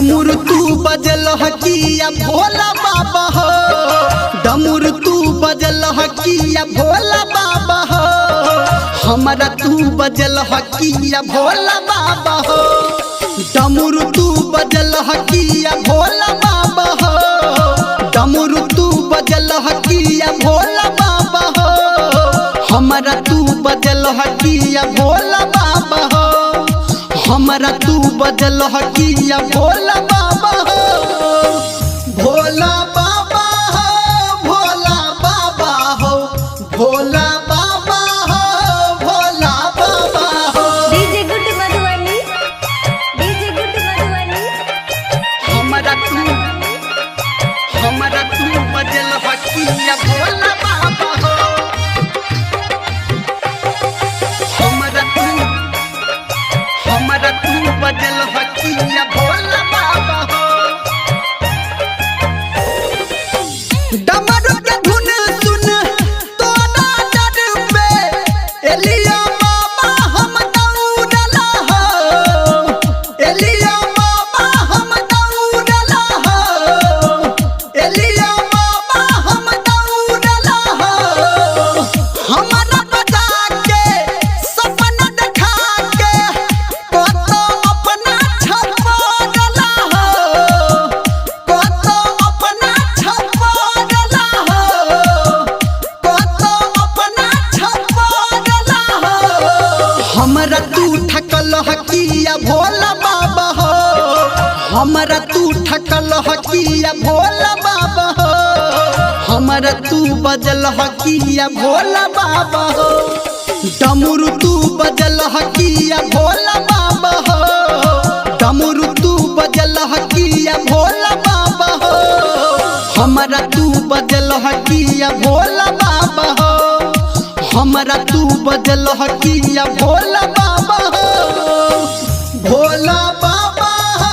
डमरू तू बजल हकिया भोला बाबा हो, डमरू तू बजल हकिया भोला बाबा हो, हमारा तू बजल हकिया भोला बाबा हो। डमरू तू बजल हकिया भोला बाबा हो, डमरू तू बजल हकिया भोला बाबा हो, हमारा तू बजल हकिया भोला बाबा हो, हमारा तू बजल हकिया भोला बाबा हो। भोला बाबा हो, भोला बाबा हो, भोला बाबा हो, भोला बाबा हो। DJ good Madhubani, DJ good Madhubani. हमारा तू बजल हकिया भोला बाबा हो, हमारा तू बजल हकिया भोला बाबा हो। डमरू के धुन सुन तोरा डर पे एलिया बाबा हम दौड़ला हो, एलिया बाबा हम दौड़ला हो, एलिया बाबा हम दौड़ला हो। हमारा बजा के सपना देखा के कतो अपना छपड़ला हो, कतो अपना छपड़ला हो, कतो अपना छपड़ला हो। हमरा तू ठकल हकिया भोला बाबा हो, हमरा तू ठकल हकिया भोला बाबा हो, हमरा तू बजल हकिया भोला बाबा हो। डमरू तू बजल हकिया भोला बाबा हो, डमरू तू बजल हकिया भोला बाबा हो, हमरा तू बजल हकिया भोला बाबा हो, हमरा तू बजल हकिया भोला बाबा हो। भोला बाबा हो,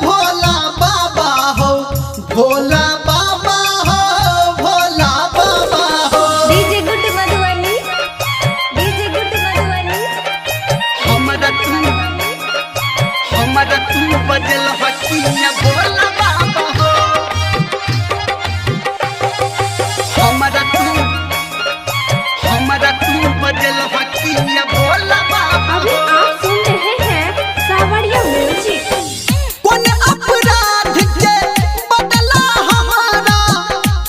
भोला बाबा हो, भोला बाबा हो, भोला बाबा हो। DJ good Madhubani, DJ good Madhubani. हमरा तू बजल हकिया भोला बाबा हो, हमरा तू बजल हकिया भोला बाबा अभी हो। आप सुन रहे हैं सावरिया म्यूजिक। कौन अपराध के बदला हमारा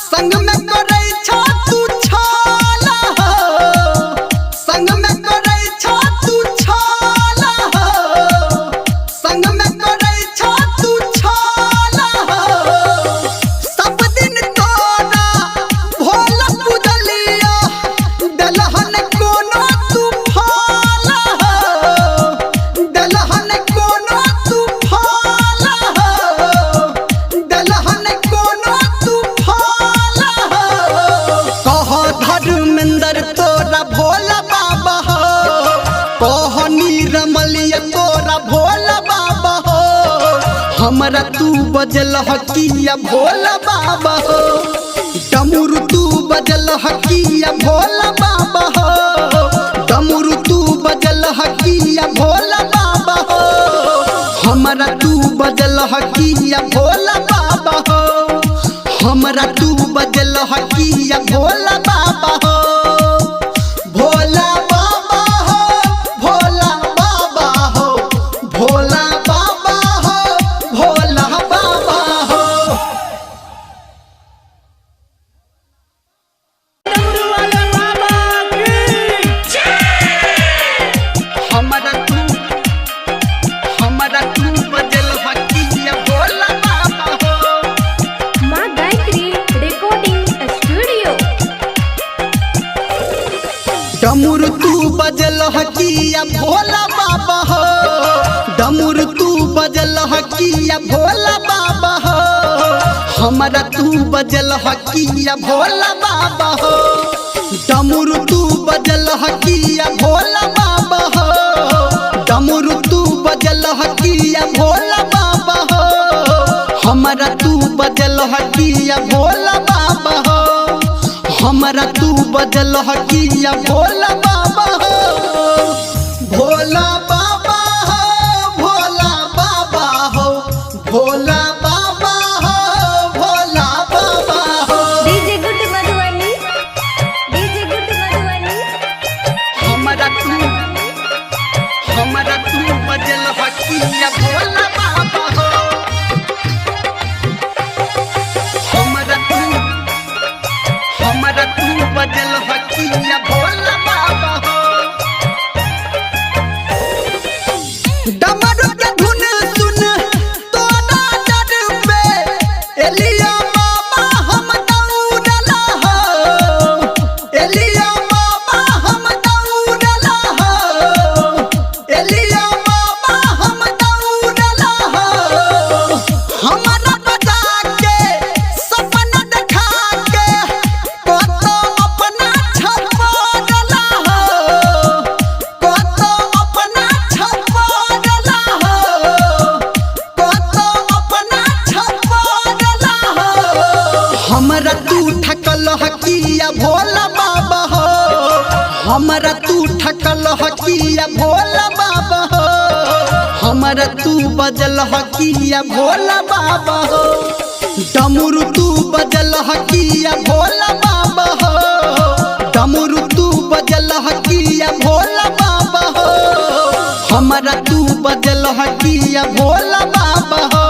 संग में करे छो तू छाला हो, संग में करे छो तू छाला हो, संग में करे छो तू छाला हो। सब दिन तोरा भोला पूजलिया दलहन कोनो तू फाला हो, दलहन कोनो तू फाला हो, दलहन कोनो तू फाला हो। कह धर्मेंद्र तोरा भोला बाबा हो, कह नीरमलिया तोरा भोला बाबा हो, हमरा तू बजल हकिया भोला बाबा हो। डमरू तू बजल हकिया भोला बाबा हो, डमरू तू बजल हकिया भोला बाबा हो, हमरा तू बजल हकिया भोला बाबा हो, हमरा तू बजल हकिया भोला बाबा हो। भोला बाबा हो, भोला बाबा हो, भोला बाबा हो, भोला बाबा हो। हमरा तू बजल हकिया भोला बाबा हो। माँ गायत्री रिकॉर्डिंग स्टूडियो। डमरू तू बजल हकिया भोला बाबा हो, डमरू तू बजल हकिया भोला बाबा हो, हमरा तू बजल हकिया भोला बाबा हो। डमरू तू बजल हकिया भोला बाबा हो, डमरू तू बजल हकिया भोला बाबा हो, हमरा तू बजल हकिया भोला बाबा हो, हमरा तू बजल हकिया भोला बाबा हो। भोला बाबा हो, भोला बाबा हो, भोला हकिया भोला बाबा हो हमरा तू बजल हकिया भोला बाबा हो डमरू के धुन सुन तोरा डर पे एलिया बाबा हम दौड़ला हो एलिया बाबा हम दौड़ला हो एलिया बाबा हम दौड़ला हो हमरा बजा के सपना देखा के कतो अपना छपड़ला हो कतो अपना छपड़ला हो कतो अपना छपड़ला हो हमरा तू ठकल हकिया भोला बाबा हो हमरा तू ठकल हकिया भोला बाबा हो हमरा तू बजल हकिया भोला बाबा हो डमरू तू बजल हकिया भोला बाबा हो डमरू तू बजल हकिया भोला बाबा हो हमरा तू बजल हकिया भोला बाबा हो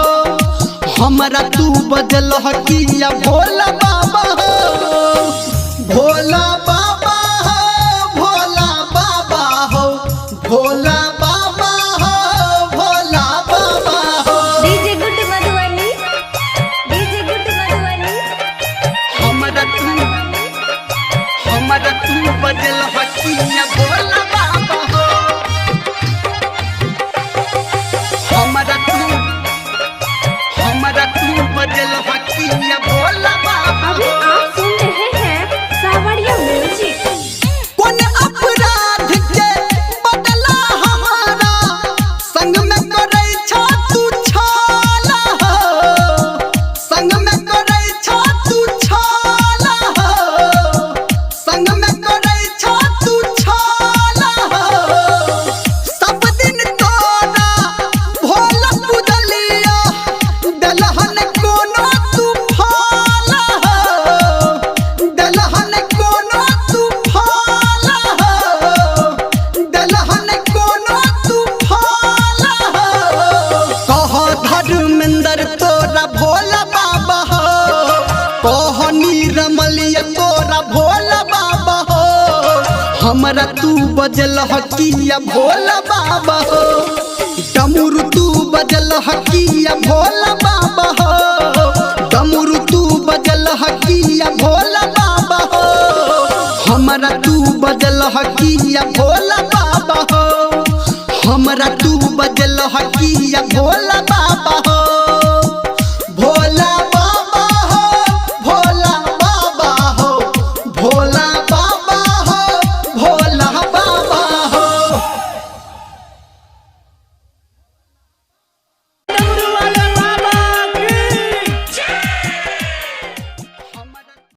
हमरा तू बजल हकिया भोला बाबा हो भोला बाबा हो भोला बाबा हो भोला बाबा हो भोला बाबा हो DJ good Madhubani DJ good Madhubani हमरा तू बजल हकिया भोला बाबा हो हमरा तू बजल हकिया भोला बाबा अभी हो आप सुन रहे हैं सावरिया म्यूजिक कौन अपराध के बदला हमारा संग में करे छो तू छाला हो संग में करे छो तू छाला हो संग में करे छो तू छाला हो सब दिन तोरा भोला पूजलिया दलहन कोनो तू फाला हो दलहन कोनो तू फाला हो दलहन कोनो तू फाला हो कह धर्मेंद्र तोरा भोला बाबा हो कह नीरमलिया तोरा भोला बाबा हो हमरा तू बजल हकिया भोला बाबा हो डमरू तू बजल हकिया भोला बाबा हो डमरू तू बजल हकिया भोला बाबा हो हमरा तू बजल हकिया भोला बाबा हो हमरा तू